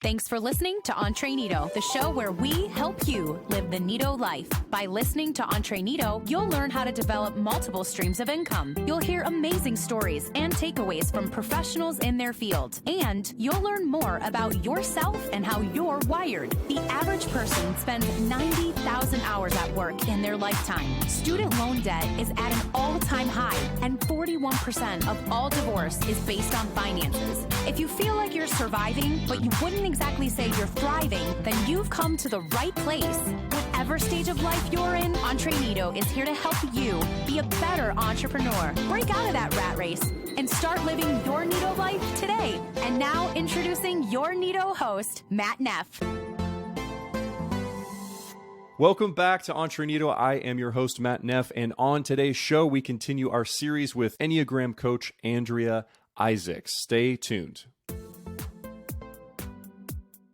Thanks for listening to Entre Nido, the show where we help you live the Nido life. By listening to Entre Nido, you'll learn how to develop multiple streams of income. You'll hear amazing stories and takeaways from professionals in their field. And you'll learn more about yourself and how you're wired. The average person spends 90,000 hours at work in their lifetime. Student loan debt is at an all-time high, and 41% of all divorce is based on finances. If you feel like you're surviving, but you wouldn't exactly say you're thriving, then you've come to the right place. Whatever stage of life you're in, Entre Nido is here to help you be a better entrepreneur. Break out of that rat race and start living your Nido life today. And now introducing your Nido host, Matt Neff. Welcome back to Entre Nido. I am your host, Matt Neff, and on today's show, we continue our series with Enneagram coach Andrea Isaacs. Stay tuned.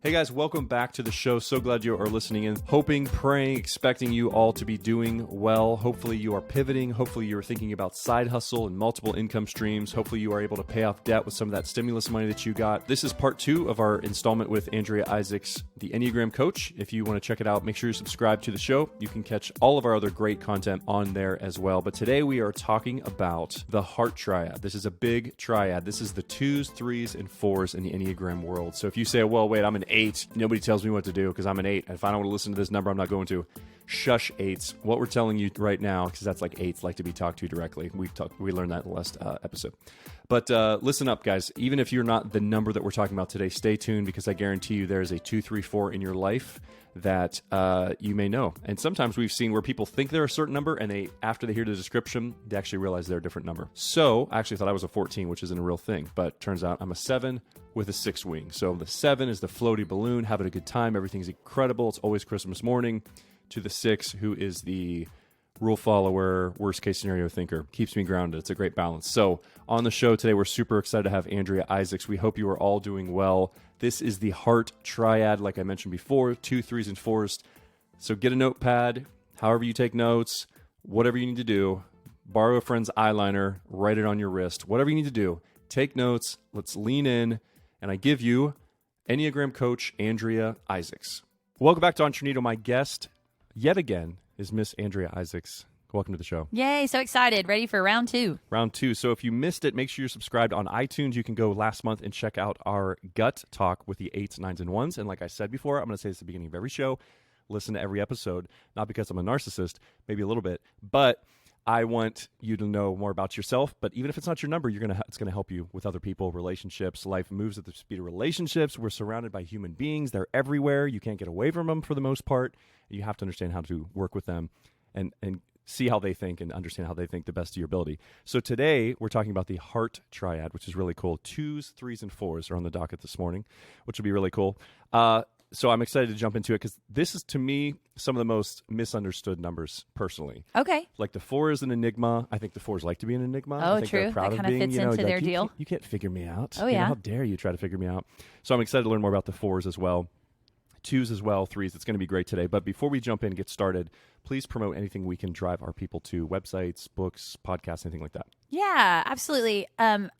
Hey guys, welcome back to the show. So glad you are listening in. Hoping, praying, expecting you all to be doing well. Hopefully you are pivoting. Hopefully you're thinking about side hustle and multiple income streams. Hopefully you are able to pay off debt with some of that stimulus money that you got. This is part 2 of our installment with Andrea Isaacs, the Enneagram coach. If you want to check it out, make sure you subscribe to the show. You can catch all of our other great content on there as well. But today we are talking about the heart triad. This is a big triad. This is the 2s, 3s, and 4s in the Enneagram world. So if you say, well, wait, I'm an 8. Nobody tells me what to do because I'm an 8. If I don't want to listen to this number, I'm not going to. Shush, 8s. What we're telling you right now, because that's like 8s like to be talked to directly. We learned that in the last episode. But listen up, guys. Even if you're not the number that we're talking about today, stay tuned because I guarantee you there is a 2, 3, 4 in your life that you may know. And sometimes we've seen where people think they're a certain number and they, after they hear the description, they actually realize they're a different number. So I actually thought I was a 14, which isn't a real thing, but turns out I'm a 7 with a 6 wing. So the 7 is the floaty balloon, having a good time. Everything's incredible. It's always Christmas morning. To the 6, who is the rule follower, worst case scenario thinker. Keeps me grounded. It's a great balance. So on the show today, we're super excited to have Andrea Isaacs. We hope you are all doing well. This is the heart triad, like I mentioned before, 2, 3s, and 4s. So get a notepad, however you take notes, whatever you need to do. Borrow a friend's eyeliner, write it on your wrist. Whatever you need to do, take notes. Let's lean in. And I give you Enneagram coach Andrea Isaacs. Welcome back to Entre Nido. My guest, yet again, is Miss Andrea Isaacs. Welcome to the show. Yay, so excited. Ready for round 2. Round 2. So if you missed it, make sure you're subscribed on iTunes. You can go last month and check out our gut talk with the 8s, 9s, and 1s. And like I said before, I'm going to say this at the beginning of every show. Listen to every episode, not because I'm a narcissist, maybe a little bit, but I want you to know more about yourself. But even if it's not your number, it's going to help you with other people, relationships. Life moves at the speed of relationships. We're surrounded by human beings. They're everywhere. You can't get away from them for the most part. You have to understand how to work with them and see how they think and understand how they think the best of your ability. So today we're talking about the heart triad, which is really cool. 2s, 3s, and 4s are on the docket this morning, which will be really cool. So I'm excited to jump into it because this is, to me, some of the most misunderstood numbers personally. Okay. Like the 4 is an enigma. I think the 4s like to be an enigma. Oh, I think true. They're proud that of kind of being, fits into their deal. You can't figure me out. Oh, yeah. How dare you try to figure me out? So I'm excited to learn more about the 4s as well. 2s as well, 3s. It's going to be great today. But before we jump in and get started, please promote anything we can drive our people to, websites, books, podcasts, anything like that. Yeah, absolutely.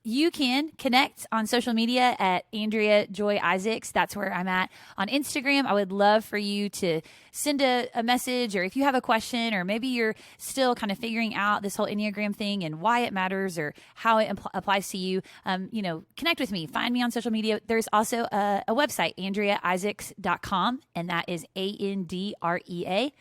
You can connect on social media at Andrea Joy Isaacs. That's where I'm at. On Instagram, I would love for you to send a message, or if you have a question, or maybe you're still kind of figuring out this whole Enneagram thing and why it matters or how it applies to you, connect with me. Find me on social media. There's also a website, AndreaIsaacs.com, and that is AndreaIsaacs,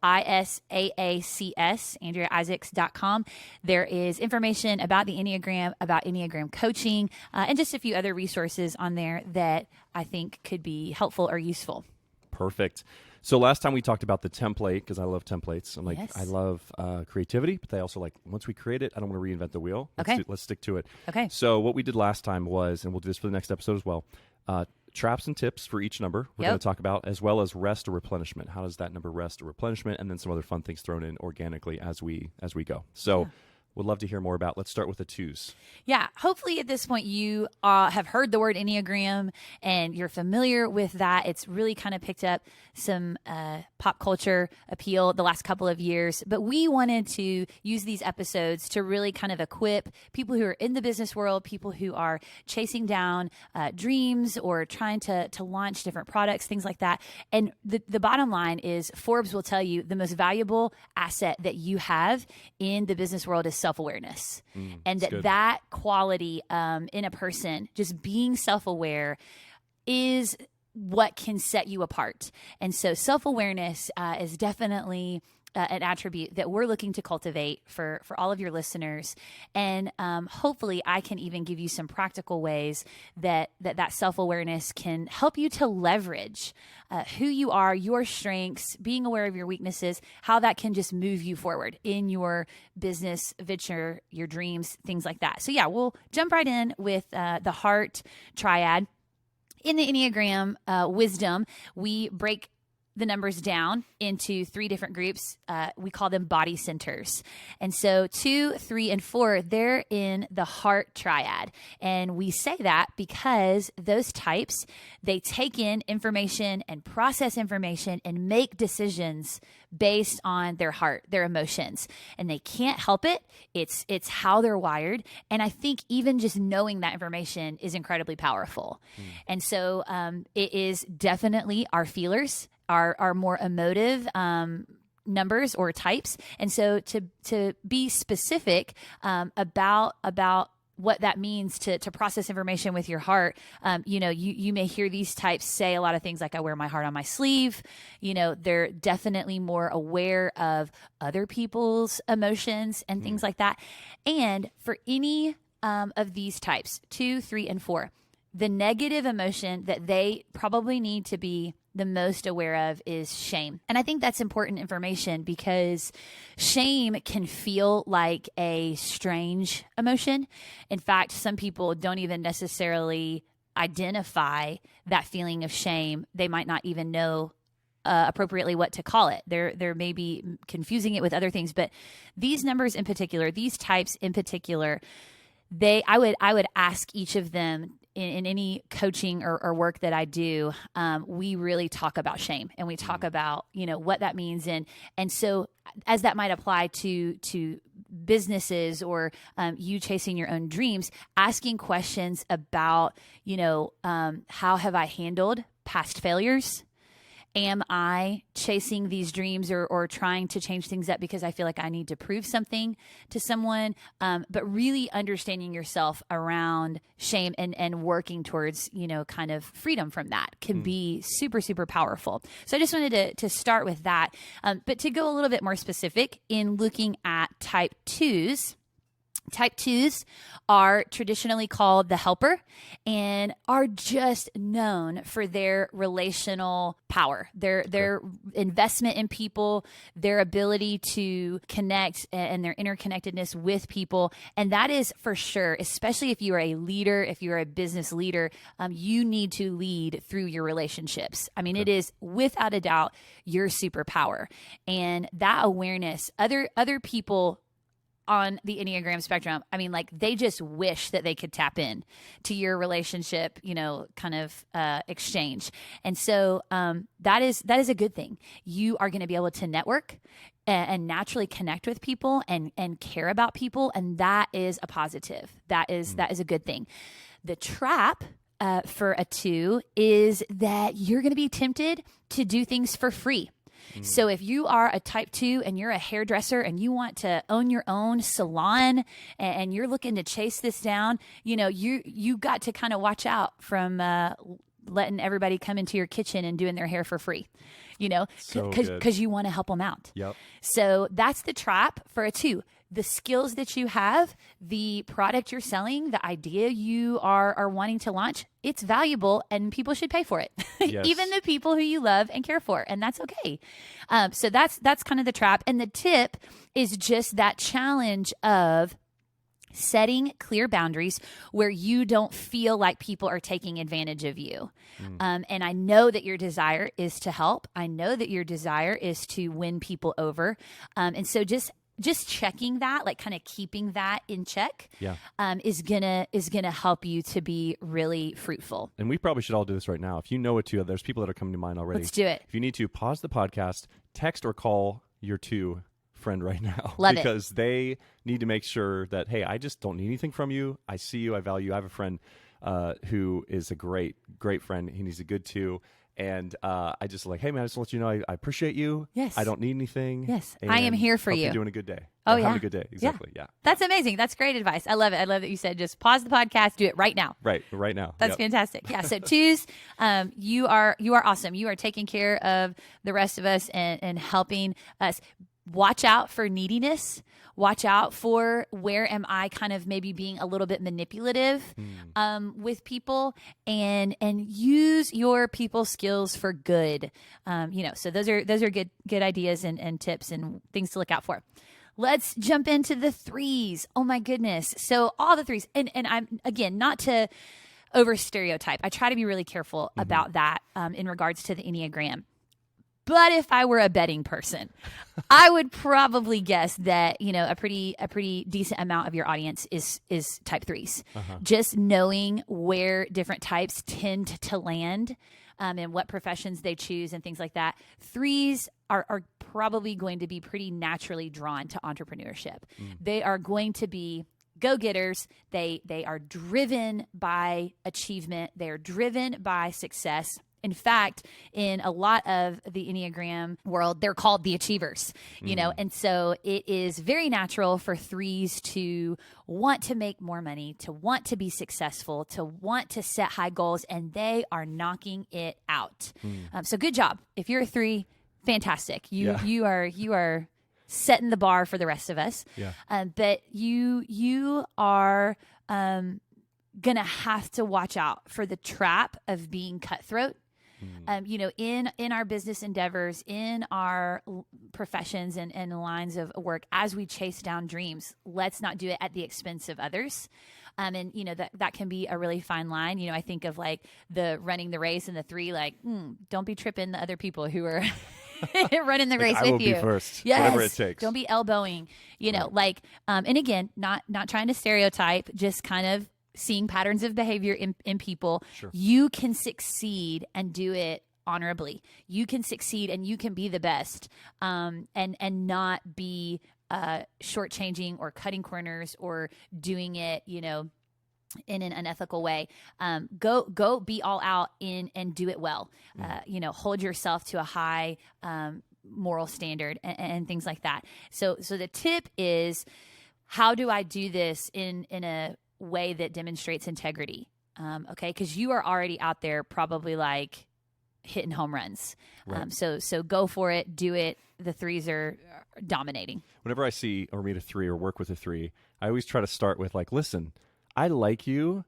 AndreaIsaacs.com. There is information about the Enneagram, about Enneagram coaching, and just a few other resources on there that I think could be helpful or useful. Perfect. So last time we talked about the template, because I love templates. I'm like, yes. I love creativity, but they also like, once we create it, I don't want to reinvent the wheel. Let's stick to it. Okay. So what we did last time was, and we'll do this for the next episode as well, traps and tips for each number we're going to talk about, as well as rest or replenishment. How does that number rest or replenishment? And then some other fun things thrown in organically as we go. So would love to hear more about. Let's start with the 2s. Yeah. Hopefully at this point you have heard the word Enneagram and you're familiar with that. It's really kind of picked up some pop culture appeal the last couple of years. But we wanted to use these episodes to really kind of equip people who are in the business world, people who are chasing down dreams or trying to launch different products, things like that. And the bottom line is Forbes will tell you the most valuable asset that you have in the business world is self-awareness. And that quality in a person, just being self-aware, is what can set you apart. And so self-awareness is definitely an attribute that we're looking to cultivate for all of your listeners. And hopefully I can even give you some practical ways that self-awareness can help you to leverage who you are, your strengths, being aware of your weaknesses, how that can just move you forward in your business venture, your dreams, things like that. So yeah, we'll jump right in with the heart triad. In the Enneagram wisdom, we break the numbers down into 3 different groups. We call them body centers. And so 2, 3, and 4, they're in the heart triad. And we say that because those types, they take in information and process information and make decisions based on their heart, their emotions. And they can't help it. It's how they're wired. And I think even just knowing that information is incredibly powerful. And so it is definitely our feelers, are more emotive numbers or types. And so to be specific about what that means to process information with your heart, you may hear these types say a lot of things like, I wear my heart on my sleeve. They're definitely more aware of other people's emotions and things like that. And for any of these types, 2, 3, and 4, the negative emotion that they probably need to be the most aware of is shame. And I think that's important information because shame can feel like a strange emotion. In fact, some people don't even necessarily identify that feeling of shame. They might not even know appropriately what to call it. They're maybe confusing it with other things, but these numbers in particular, these types in particular, I would ask each of them in any coaching or work that I do, we really talk about shame and we talk about, what that means. And so as that might apply to businesses or you chasing your own dreams, asking questions about, how have I handled past failures? Am I chasing these dreams or trying to change things up because I feel like I need to prove something to someone? But really understanding yourself around shame and working towards, kind of freedom from that can be super, super powerful. So I just wanted to start with that. But to go a little bit more specific in looking at type 2s, Type 2s are traditionally called the helper and are just known for their relational power, their investment in people, their ability to connect and their interconnectedness with people. And that is for sure, especially if you are a leader, if you're a business leader, you need to lead through your relationships. I mean, it is without a doubt your superpower. And that awareness, other people on the Enneagram spectrum, I mean, like they just wish that they could tap in to your relationship, exchange. And so that is a good thing. You are going to be able to network and naturally connect with people and care about people. And that is a positive. That is a good thing. The trap for a 2 is that you're going to be tempted to do things for free. So if you are a type 2 and you're a hairdresser and you want to own your own salon and you're looking to chase this down, you got to kind of watch out from letting everybody come into your kitchen and doing their hair for free, because you want to help them out. Yep. So that's the trap for a 2. The skills that you have, the product you're selling, the idea you are wanting to launch, it's valuable and people should pay for it. Yes. Even the people who you love and care for. And that's okay. So that's kind of the trap. And the tip is just that challenge of setting clear boundaries where you don't feel like people are taking advantage of you. And I know that your desire is to help. I know that your desire is to win people over. And so just just checking that, like kind of keeping that in check, Yeah. is gonna help you to be really fruitful. And we probably should all do this right now. If you know it too, there's people that are coming to mind already. Let's do it. If you need to, pause the podcast, text or call your two friend right now. Love it. Because they need to make sure that, hey, I just don't need anything from you. I see you. I value you. I have a friend who is a great friend. He's a good too. And I just like, hey, man, I just want you to know I appreciate you. Yes. I don't need anything. Yes. I am here for hope you. You're doing a good day. Oh, Or yeah. Having a good day. Exactly. Yeah. That's amazing. That's great advice. I love it. I love that you said just pause the podcast, do it right now. Right now. That's Yep. fantastic. Yeah. So twos, you are awesome. You are taking care of the rest of us and helping us. Watch out for neediness. Watch out for where am I kind of maybe being a little bit manipulative with people, and use your people skills for good. So those are good ideas and tips and things to look out for. Let's jump into the threes. Oh my goodness. So all the threes, and I'm, again, not to over stereotype. I try to be really careful about that in regards to the Enneagram. But if I were a betting person, I would probably guess that, a pretty decent amount of your audience is type threes. Just knowing where different types tend to land, and what professions they choose and things like that. Threes are probably going to be pretty naturally drawn to entrepreneurship. They are going to be go-getters. They are driven by achievement. They are driven by success. In fact, in a lot of the Enneagram world, they're called the achievers, and so it is very natural for threes to want to make more money, to want to be successful, to want to set high goals, and they are knocking it out. So good job. If you're a three, fantastic. You are setting the bar for the rest of us. Yeah. But you are gonna have to watch out for the trap of being cutthroat. In our business endeavors, in our professions and lines of work, as we chase down dreams, let's not do it at the expense of others. That can be a really fine line. I think of like the running the race and the three, like, don't be tripping the other people who are running the race I with will you. be first, yes. whatever it takes. Don't be elbowing, Right. and again, not trying to stereotype, just kind of seeing patterns of behavior in people. Sure. You can succeed and do it honorably. You can succeed and you can be the best, and not be shortchanging or cutting corners or doing it, in an unethical way. Go be all out and do it well. Hold yourself to a high moral standard and things like that. So the tip is, how do I do this in a way that demonstrates integrity? Okay, because you are already out there probably like hitting home runs. Right. So go for it, do it. The threes are dominating. Whenever I see or meet a three or work with a three, I always try to start with like, listen, I like you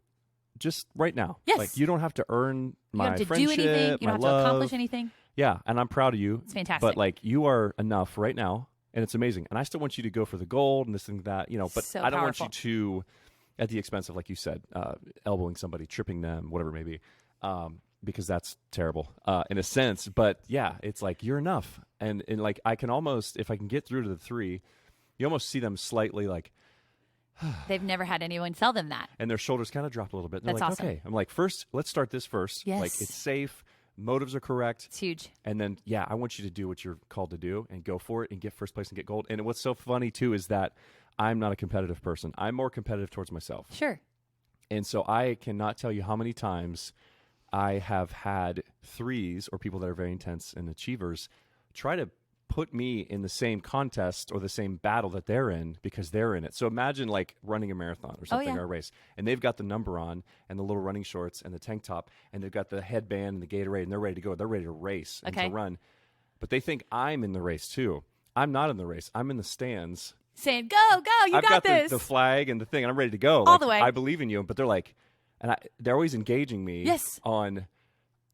just right now. Yes. Like, you don't have to earn my You don't have to friendship, do anything. You my don't have love. to accomplish anything. Yeah, and I'm proud of you. It's fantastic. But like, you are enough right now, and it's amazing. And I still want you to go for the gold and this and that, but So I don't powerful. want you to, at the expense of, like you said, elbowing somebody, tripping them, whatever it may be, because that's terrible in a sense. But yeah, it's like, you're enough. And like, I can almost, if I can get through to the three, you almost see them slightly like, They've never had anyone tell them that. and their shoulders kind of drop a little bit. And they're That's like, awesome. okay. I'm like, first, let's start this first. Yes. Like, it's safe. Motives are correct. It's huge. And then, yeah, I want you to do what you're called to do and go for it and get first place and get gold. And what's so funny, too, is that I'm not a competitive person. I'm more competitive towards myself. Sure. And so I cannot tell you how many times I have had threes or people that are very intense and achievers try to put me in the same contest or the same battle that they're in because they're in it. So imagine like running a marathon or something, yeah. or a race, and they've got the number on and the little running shorts and the tank top, and they've got the headband and the Gatorade, and they're ready to go. They're ready to race and Okay. to run. But they think I'm in the race too. I'm not in the race. I'm in the stands. Saying, go, you I've got this. the flag and the thing, and I'm ready to go. All Like, the way. I believe in you. But they're like, they're always engaging me Yes. on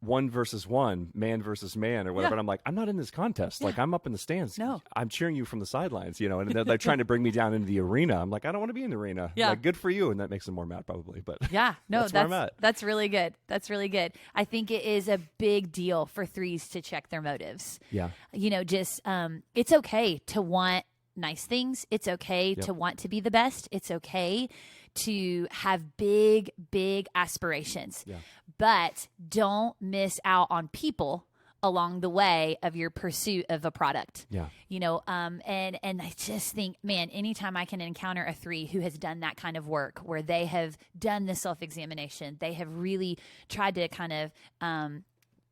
1 versus 1, man versus man, or whatever. Yeah. And I'm like, I'm not in this contest. Like, I'm up in the stands. No. I'm cheering you from the sidelines, and they're trying to bring me down into the arena. I'm like, I don't want to be in the arena. Yeah. Like, good for you. And that makes them more mad probably. But Yeah, no, That's where I'm at. That's really good. That's really good. I think it is a big deal for threes to check their motives. yeah. It's okay to want nice things. It's okay to want to be the best. It's okay to have big, big aspirations. Yeah. But don't miss out on people along the way of your pursuit of a product. Yeah. You know, and I just think, man, anytime I can encounter a 3 who has done that kind of work, where they have done the self-examination, they have really tried to kind of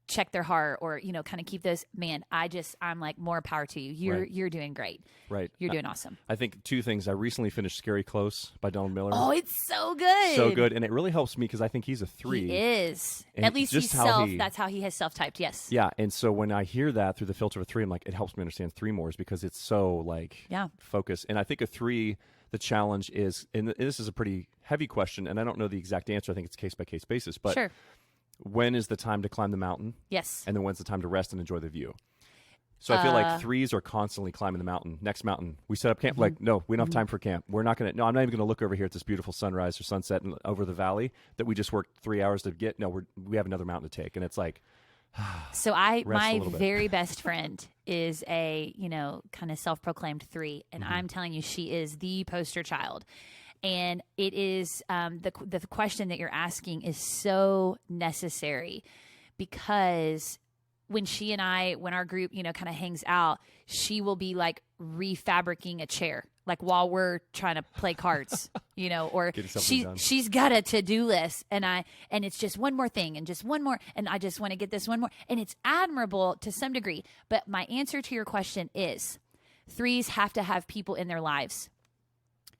check their heart, or, you know, kind of keep those, man, I'm like, more power to you. You're doing great. Right. You're doing awesome. I think 2 things. I recently finished Scary Close by Donald Miller. Oh, it's so good. So good. And it really helps me because I think he's a 3. He is. And at least that's how he has self-typed. Yes. Yeah. And so when I hear that through the filter of a 3, I'm like, it helps me understand 3 more, because it's so like focused. And I think a 3, the challenge is, and this is a pretty heavy question, and I don't know the exact answer. I think it's case by case basis, but sure. When is the time to climb the mountain? Yes. And then when's the time to rest and enjoy the view? So I feel like 3s are constantly climbing the mountain. Next mountain. We set up camp. Like, no, we don't have time for camp. We're not going to, I'm not even going to look over here at this beautiful sunrise or sunset and over the valley that we just worked 3 hours to get. No, we have another mountain to take. And it's like, so my very best friend is a, you know, kind of self-proclaimed 3. And I'm telling you, she is the poster child. And it is the question that you're asking is so necessary, because when when our group, you know, kind of hangs out, she will be like refabricating a chair, like while we're trying to play cards, you know, or she's got a to-do list, and it's just one more thing and just one more, and I just want to get this one more, and it's admirable to some degree. But my answer to your question is 3s have to have people in their lives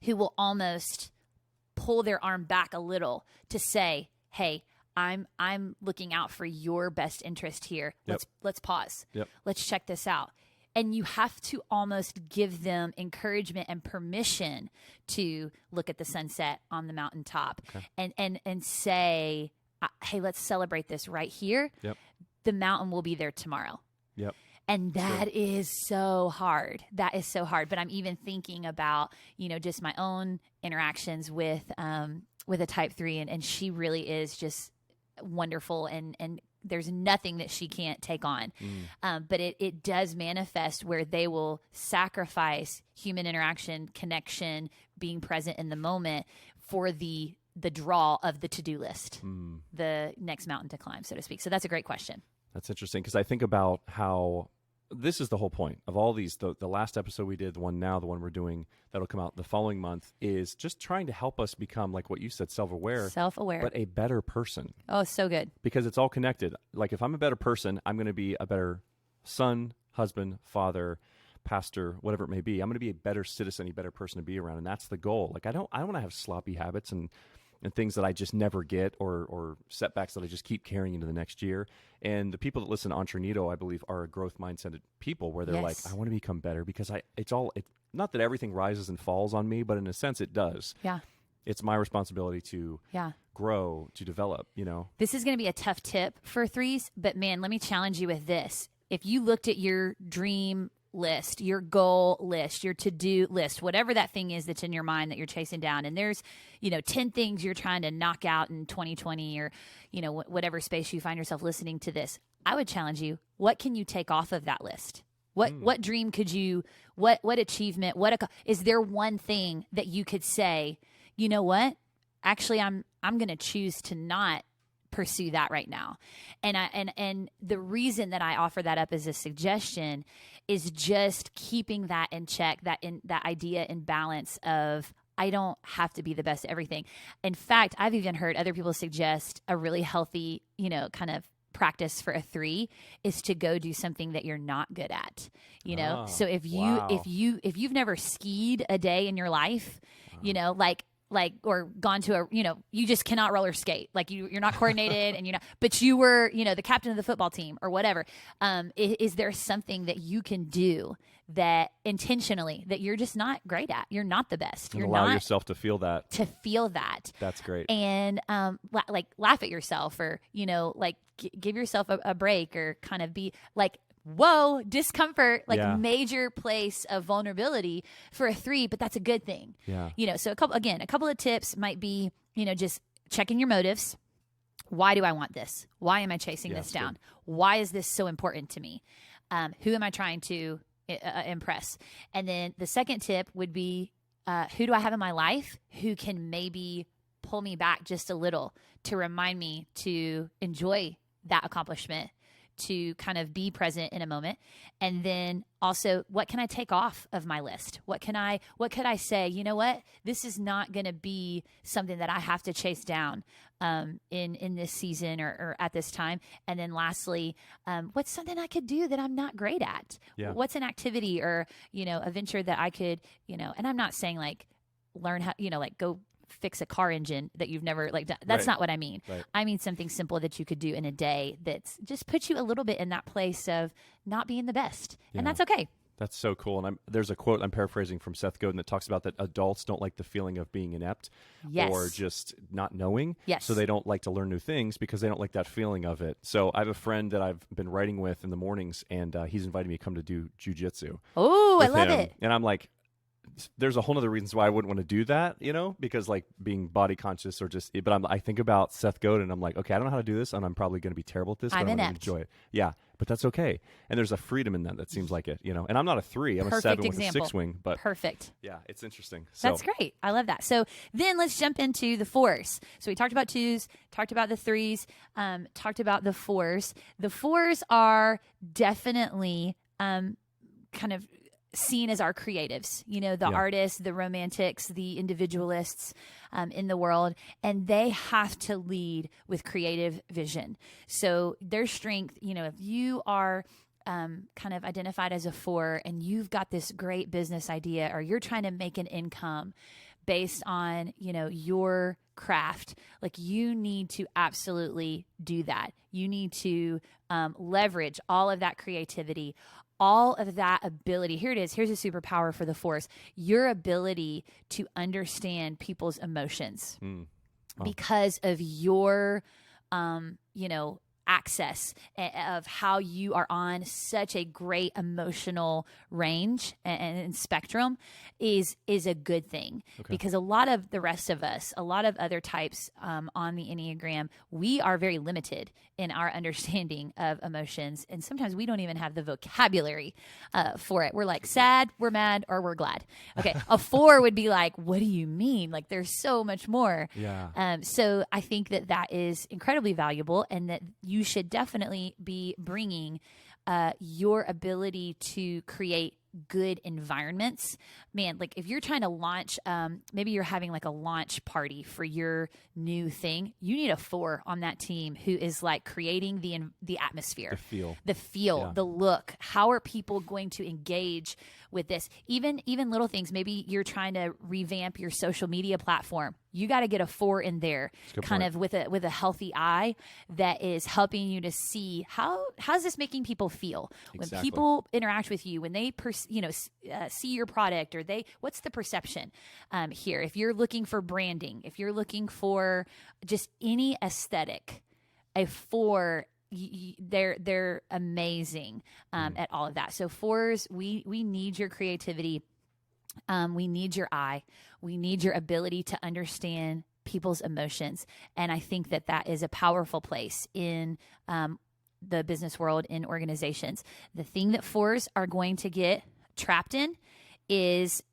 who will almost pull their arm back a little to say, hey, I'm looking out for your best interest here. Let's pause. Let's check this out. And you have to almost give them encouragement and permission to look at the sunset on the mountaintop and say, hey, let's celebrate this right here. The mountain will be there tomorrow. And that is so hard. That is so hard. But I'm even thinking about, you know, just my own interactions with a type 3, and she really is just wonderful, and there's nothing that she can't take on. But it does manifest where they will sacrifice human interaction, connection, being present in the moment for the draw of the to-do list, the next mountain to climb, so to speak. So that's a great question. That's interesting, because I think about how this is the whole point of all these. The last episode we did, the one we're doing that'll come out the following month, is just trying to help us become, like what you said, self-aware, but a better person. Oh, so good. Because it's all connected. Like, if I'm a better person, I'm going to be a better son, husband, father, pastor, whatever it may be. I'm going to be a better citizen, a better person to be around, and that's the goal. Like, I don't want to have sloppy habits and things that I just never get, or setbacks that I just keep carrying into the next year. And the people that listen to Entreneato, I believe, are growth mindset people, where they're like, I want to become better, because it's not that everything rises and falls on me, but in a sense it does. Yeah. It's my responsibility to grow, to develop, you know. This is going to be a tough tip for 3s, but man, let me challenge you with this. If you looked at your dream list, your goal list, your to-do list, whatever that thing is that's in your mind that you're chasing down, and there's, you know, 10 things you're trying to knock out in 2020, or, you know, whatever space you find yourself listening to this, I would challenge you, what can you take off of that list? What dream could you, what achievement, is there one thing that you could say, you know what, actually I'm going to choose to not pursue that right now. And the reason that I offer that up as a suggestion is just keeping that in check, that idea in balance of, I don't have to be the best at everything. In fact, I've even heard other people suggest a really healthy, you know, kind of practice for a 3 is to go do something that you're not good at, you know? So if you've never skied a day in your life, you know, like, or gone to you just cannot roller skate. Like you're not coordinated and but you were, you know, the captain of the football team or whatever. Is there something that you can do that intentionally that you're just not great at? You're not the best. You're allow yourself to feel that. That's great. And like laugh at yourself, or, you know, like give yourself a break, or kind of be like, whoa, discomfort, like major place of vulnerability for a 3, but that's a good thing. Yeah. You know, so a couple of tips might be, you know, just checking your motives. Why do I want this? Why am I chasing this down? Good. Why is this so important to me? Who am I trying to impress. And then the second tip would be, who do I have in my life who can maybe pull me back just a little to remind me to enjoy that accomplishment, to kind of be present in a moment. And then also, what can I take off of my list? What could I say, you know what, this is not going to be something that I have to chase down in this season or at this time. And then lastly, what's something I could do that I'm not great at? Yeah. What's an activity or, a venture that I could, and I'm not saying like learn how, like go fix a car engine that you've never like done. That's not what I mean. Right. I mean something simple that you could do in a day that's just puts you a little bit in that place of not being the best. Yeah. And that's okay. That's so cool. And there's a quote I'm paraphrasing from Seth Godin that talks about that adults don't like the feeling of being inept or just not knowing. Yes. So they don't like to learn new things because they don't like that feeling of it. So I have a friend that I've been writing with in the mornings, and he's invited me to come to do jujitsu. Oh, I love it. And I'm like, there's a whole other reasons why I wouldn't want to do that, because like being body conscious or just, but I think about Seth Godin, and I'm like, okay, I don't know how to do this, and I'm probably going to be terrible at this, but I'm going to enjoy it. Yeah, but that's okay. And there's a freedom in that seems like it, and I'm not a 3, I'm a 7 with a 6-wing, but perfect. Yeah, it's interesting. So. That's great. I love that. So then let's jump into the 4s. So we talked about 2s, talked about the 3s, talked about the 4s. The 4s are definitely kind of seen as our creatives, the artists, the romantics, the individualists in the world, and they have to lead with creative vision. So their strength, if you are kind of identified as a 4 and you've got this great business idea, or you're trying to make an income based on, your craft, like you need to absolutely do that. You need to leverage all of that creativity, all of that ability. Here it is. Here's a superpower for the 4s. Your ability to understand people's emotions because of your, access of how you are on such a great emotional range and spectrum is a good thing. Because a lot of the rest of us, a lot of other types on the Enneagram, we are very limited in our understanding of emotions, and sometimes we don't even have the vocabulary for it. We're like sad, we're mad, or we're glad. Okay, a 4 would be like, what do you mean? Like there's so much more. Yeah. So I think that is incredibly valuable, and that you should definitely be bringing your ability to create good environments. Man, like if you're trying to launch, maybe you're having like a launch party for your new thing, you need a 4 on that team who is like creating the atmosphere, the feel, the look. How are people going to engage with this? Even little things. Maybe you're trying to revamp your social media platform. You got to get a 4 in there, kind of with a healthy eye that is helping you to see how's this making people feel when people interact with you, when they see your product, or what's the perception here? If you're looking for branding, if you're looking for just any aesthetic, a 4. They're amazing at all of that. So 4s, we need your creativity. We need your eye. We need your ability to understand people's emotions. And I think that is a powerful place in the business world, in organizations. The thing that 4s are going to get trapped in is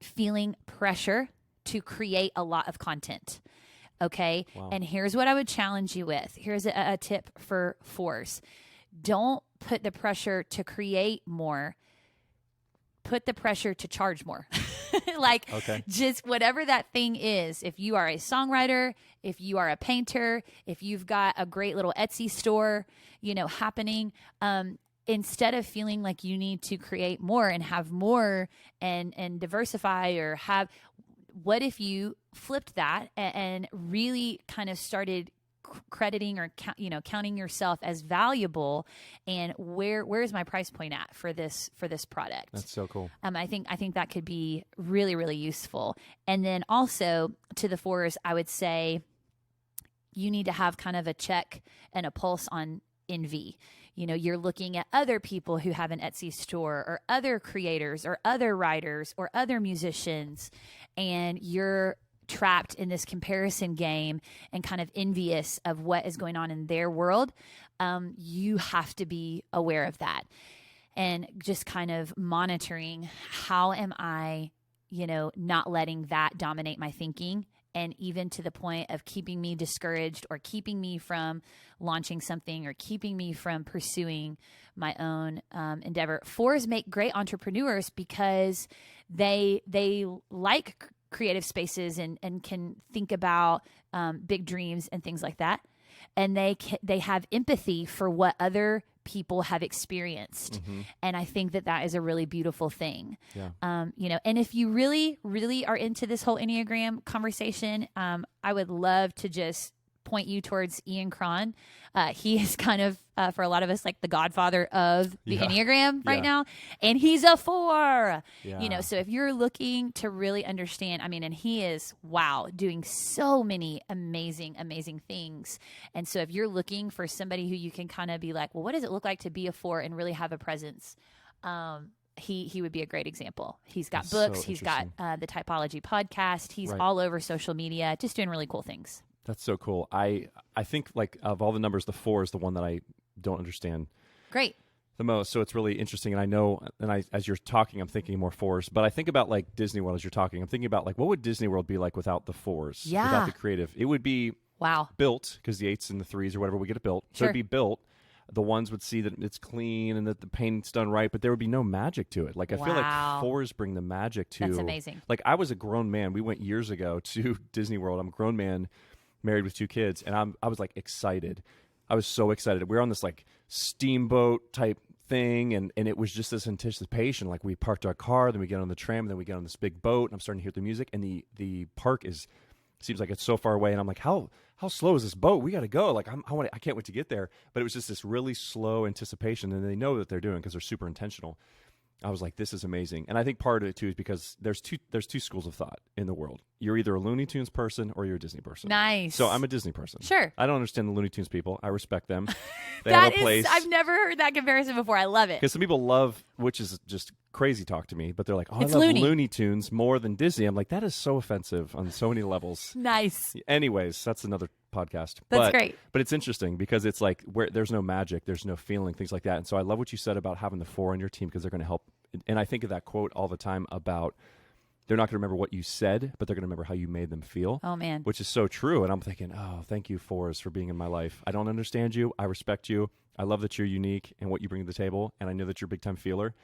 feeling pressure to create a lot of content. Okay. Wow. And here's what I would challenge you with. Here's a tip for 4s. Don't put the pressure to create more. Put the pressure to charge more. Just whatever that thing is. If you are a songwriter, if you are a painter, if you've got a great little Etsy store, happening, instead of feeling like you need to create more and have more and diversify or have, what if you flipped that and really kind of started crediting or counting yourself as valuable, and where is my price point at for this product? That's so cool. I think that could be really, really useful. And then also to the 4s, I would say you need to have kind of a check and a pulse on envy. You're looking at other people who have an Etsy store, or other creators, or other writers, or other musicians, and you're trapped in this comparison game and kind of envious of what is going on in their world. You have to be aware of that. and just kind of monitoring how am I, not letting that dominate my thinking, and even to the point of keeping me discouraged or keeping me from launching something or keeping me from pursuing my own endeavor. 4s make great entrepreneurs because they like creative spaces and can think about big dreams and things like that. And they have empathy for what other people have experienced. And I think that is a really beautiful thing. Yeah. And if you really, really are into this whole Enneagram conversation, I would love to just point you towards Ian Cron. He is kind of, for a lot of us, like the godfather of the Enneagram right now. And he's a 4, so if you're looking to really understand, and he is, doing so many amazing, amazing things. And so if you're looking for somebody who you can kind of be like, well, what does it look like to be a 4 and really have a presence? He would be a great example. He's got books. So he's got the Typology podcast. He's all over social media, just doing really cool things. That's so cool. I think, like, of all the numbers, the 4 is the one that I don't understand Great. the most. So it's really interesting. And I know, as you're talking, I'm thinking more 4s. But I think about, like, Disney World as you're talking. I'm thinking about, like, what would Disney World be like without the 4s? Yeah. Without the creative. It would be built, because the 8s and the 3s or whatever would get it built. So it'd be built. The ones would see that it's clean and that the paint's done right, but there would be no magic to it. Like, I feel like 4s bring the magic to. That's amazing. Like, I was a grown man. We went years ago to Disney World. I'm a grown man, married with 2 kids, and I was like excited. I was so excited. We were on this like steamboat type thing, and it was just this anticipation. Like, we parked our car, then we get on the tram, then we get on this big boat, and I'm starting to hear the music, and the park seems like it's so far away, and I'm like, how slow is this boat? We got to go. Like, I can't wait to get there. But it was just this really slow anticipation, and they know that they're doing because they're super intentional. I was like, this is amazing. And I think part of it too is because there's two schools of thought in the world. You're either a Looney Tunes person or you're a Disney person. Nice. So I'm a Disney person. Sure. I don't understand the Looney Tunes people. I respect them. They have a place. I've never heard that comparison before. I love it. Because some people love, which is just crazy talk to me, but they're like, oh, It's I love Looney. Looney Tunes more than Disney. I'm like, that is so offensive on so many levels. Nice. Anyways, that's another podcast. That's great. But it's interesting because it's like where there's no magic, there's no feeling, things like that. And so I love what you said about having the 4 on your team because they're going to help. And I think of that quote all the time about they're not going to remember what you said, but they're going to remember how you made them feel. Oh, man. Which is so true. And I'm thinking, oh, thank you, 4s, for being in my life. I don't understand you. I respect you. I love that you're unique and what you bring to the table. And I know that you're a big time feeler.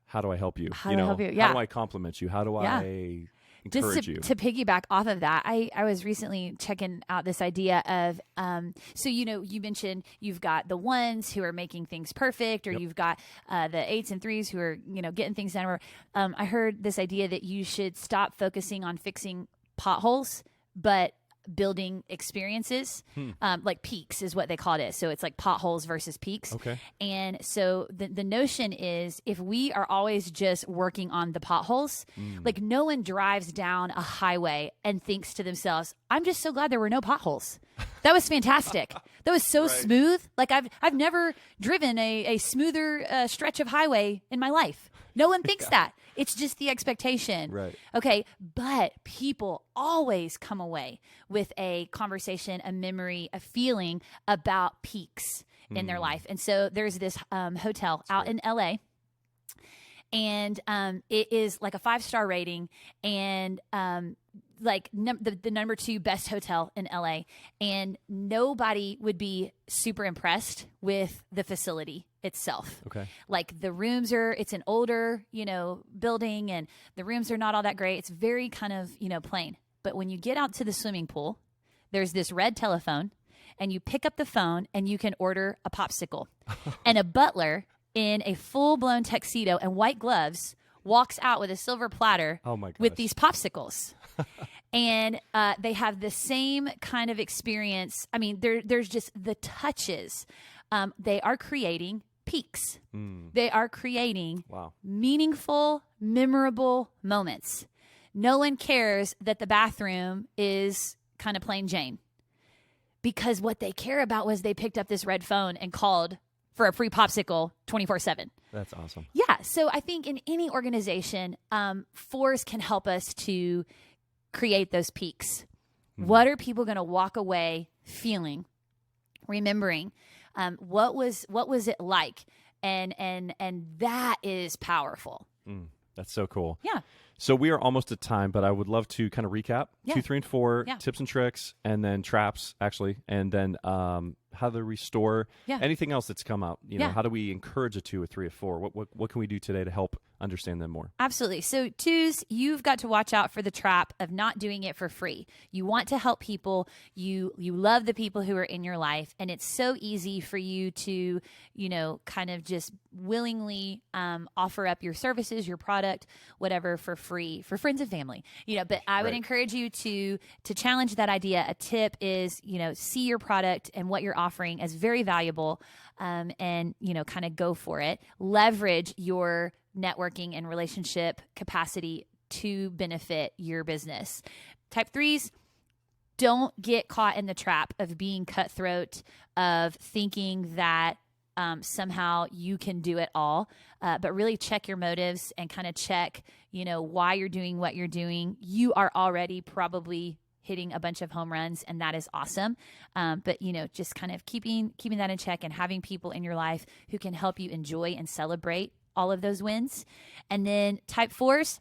How do I help you? How do I help you? Yeah. How do I compliment you? How do I encourage Just you? to piggyback off of that, I was recently checking out this idea of, so, you mentioned you've got the 1s who are making things perfect, or you've got the 8s and 3s who are, getting things done. I heard this idea that you should stop focusing on fixing potholes, but building experiences, like peaks is what they called it. So it's like potholes versus peaks. Okay. And so the notion is if we are always just working on the potholes, like no one drives down a highway and thinks to themselves, I'm just so glad there were no potholes. That was fantastic. That was so smooth. Like I've never driven a smoother stretch of highway in my life. No one thinks that. It's just the expectation. Right. Okay. But people always come away with a conversation, a memory, a feeling about peaks in their life. And so there's this hotel out in LA. And it is like a 5-star rating and like the number 2 best hotel in LA. And nobody would be super impressed with the facility itself. Okay. Like the rooms it's an older, building, and the rooms are not all that great. It's very kind of, plain. But when you get out to the swimming pool, there's this red telephone and you pick up the phone and you can order a popsicle. And a butler in a full-blown tuxedo and white gloves walks out with a silver platter with these popsicles. And they have the same kind of experience. I mean, there's just the touches. They are creating peaks. They are creating meaningful, memorable moments. No one cares that the bathroom is kind of plain Jane, because what they care about was they picked up this red phone and called for a free popsicle 24/7. That's awesome. Yeah. So I think in any organization, 4s can help us to create those peaks. What are people going to walk away feeling, remembering? What was it like And that is powerful. That's so cool. Yeah. So we are almost at time, but I would love to kind of recap 2, 3, and 4 tips and tricks, and then traps actually, and then how to restore anything else that's come out. You know, how do we encourage a 2, a 3, a 4? What can we do today to help understand them more? Absolutely. So 2s, you've got to watch out for the trap of not doing it for free. You want to help people. You love the people who are in your life, and it's so easy for you to, you know, kind of just willingly offer up your services, your product, whatever, for free for friends and family. You know, but I would encourage you to challenge that idea. A tip is, you know, see your product and what you're offering as very valuable, and, you know, kind of go for it. Leverage your networking and relationship capacity to benefit your business. Type 3s, don't get caught in the trap of being cutthroat, of thinking that somehow you can do it all, but really check your motives and kind of check, you know, why you're doing what you're doing. You are already probably hitting a bunch of home runs, and that is awesome. But, you know, just kind of keeping that in check and having people in your life who can help you enjoy and celebrate all of those wins. And then type 4s,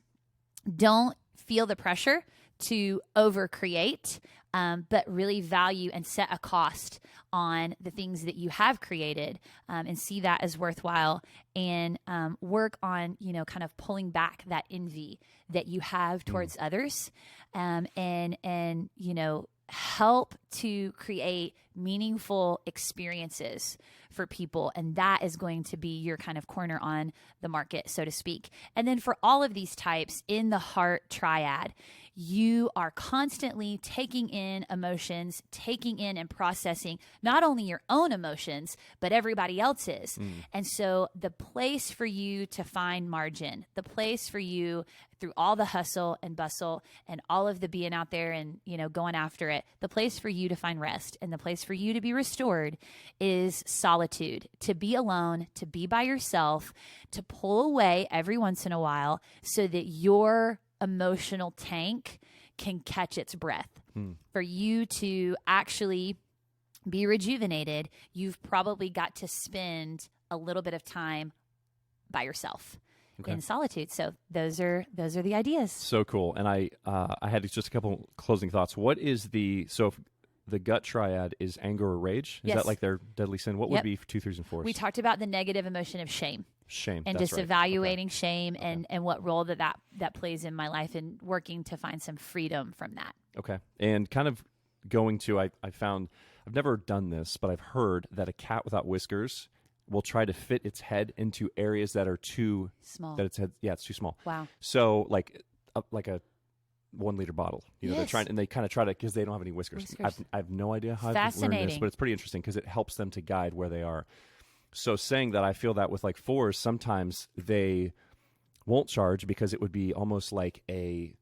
don't feel the pressure to overcreate, but really value and set a cost on the things that you have created, and see that as worthwhile, and work on, you know, kind of pulling back that envy that you have towards others, and you know, help to create meaningful experiences for people. And that is going to be your kind of corner on the market, so to speak. And then for all of these types in the heart triad, you are constantly taking in emotions, taking in and processing not only your own emotions, but everybody else's. And so the place for you to find margin, the place for you through all the hustle and bustle and all of the being out there and, you know, going after it, the place for you to find rest and the place for you to be restored is solitude, to be alone, to be by yourself, to pull away every once in a while so that your emotional tank can catch its breath. For you to actually be rejuvenated, you've probably got to spend a little bit of time by yourself in solitude. So those are the ideas. So cool. And I had just a couple closing thoughts. What is if the gut triad is anger or rage? Is that like their deadly sin? What would be for 2, 3s, and 4s? We talked about the negative emotion of shame. And that's just evaluating shame and what role that plays in my life, and working to find some freedom from that. Okay. And kind of going to, I found, I've never done this, but I've heard that a cat without whiskers will try to fit its head into areas that are too small. That its head, it's too small. Wow. So like a 1 liter bottle, you know, they're trying, and they kind of try to, because they don't have any whiskers. I have no idea how I've learned this, but it's pretty interesting because it helps them to guide where they are. So saying that, I feel that with like 4s, sometimes they won't charge because it would be almost like a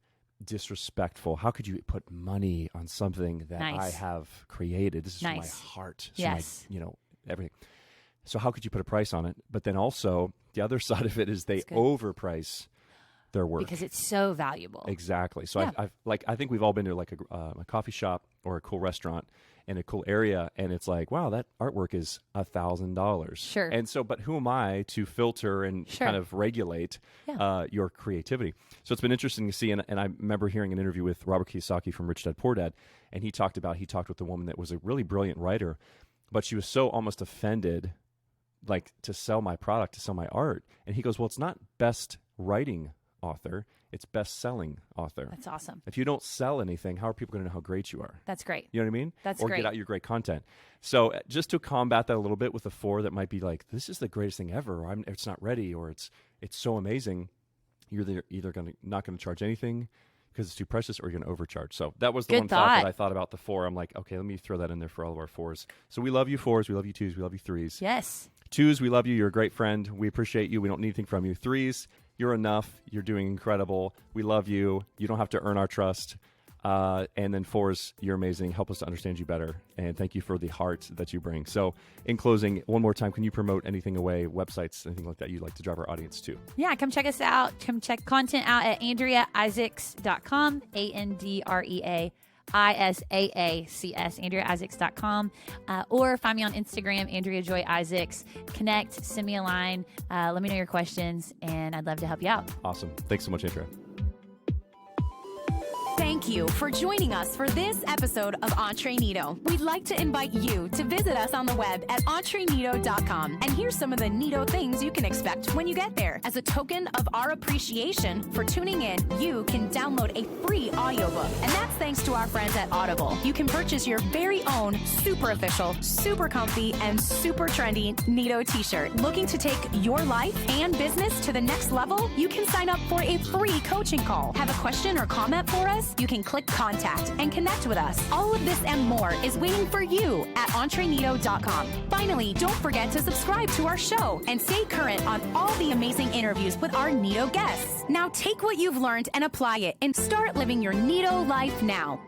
disrespectful. How could you put money on something that I have created? This is from my heart. Yes. My, you know, everything. So how could you put a price on it? But then also the other side of it is they overprice their work because it's so valuable. Exactly. So I think we've all been to like a coffee shop or a cool restaurant in a cool area, and it's like, wow, that artwork is $1,000. Sure. And so, but who am I to filter and kind of regulate your creativity? So it's been interesting to see, and I remember hearing an interview with Robert Kiyosaki from Rich Dad Poor Dad, and he talked with a woman that was a really brilliant writer, but she was so almost offended, like, to sell my product, to sell my art. And he goes, well, it's not best writing author, it's best-selling author. That's awesome. If you don't sell anything, how are people going to know how great you are? That's great. You know what I mean? That's great. Or get out your great content. So just to combat that a little bit with a 4 that might be like, this is the greatest thing ever, or it's not ready, or it's so amazing, you're either not going to charge anything because it's too precious, or you're going to overcharge. So that was the one thought that I thought about the 4. I'm like, okay, let me throw that in there for all of our 4s. So we love you 4s, we love you 2s, we love you 3s. Yes. 2s, we love you. You're a great friend. We appreciate you. We don't need anything from you. 3s, you're enough. You're doing incredible. We love you. You don't have to earn our trust. And then 4s, you're amazing. Help us to understand you better. And thank you for the heart that you bring. So in closing, one more time, can you promote anything away, websites, anything like that you'd like to drive our audience to? Yeah, come check us out. Come check content out at AndreaIsaacs.com, ISAACS, AndreaIsaacs.com, or find me on Instagram, Andrea Joy Isaacs. Connect, send me a line, let me know your questions, and I'd love to help you out. Awesome. Thanks so much, Andrea. Thank you for joining us for this episode of EntreNeato. We'd like to invite you to visit us on the web at EntreNeato.com, and here's some of the neato things you can expect when you get there. As a token of our appreciation for tuning in, you can download a free audiobook, and that's thanks to our friends at Audible. You can purchase your very own super official, super comfy, and super trendy Neato t-shirt. Looking to take your life and business to the next level? You can sign up for a free coaching call. Have a question or comment for us? You can click contact and connect with us. All of this and more is waiting for you at EntreNeato.com. Finally, don't forget to subscribe to our show and stay current on all the amazing interviews with our Neato guests. Now take what you've learned and apply it and start living your Neato life now.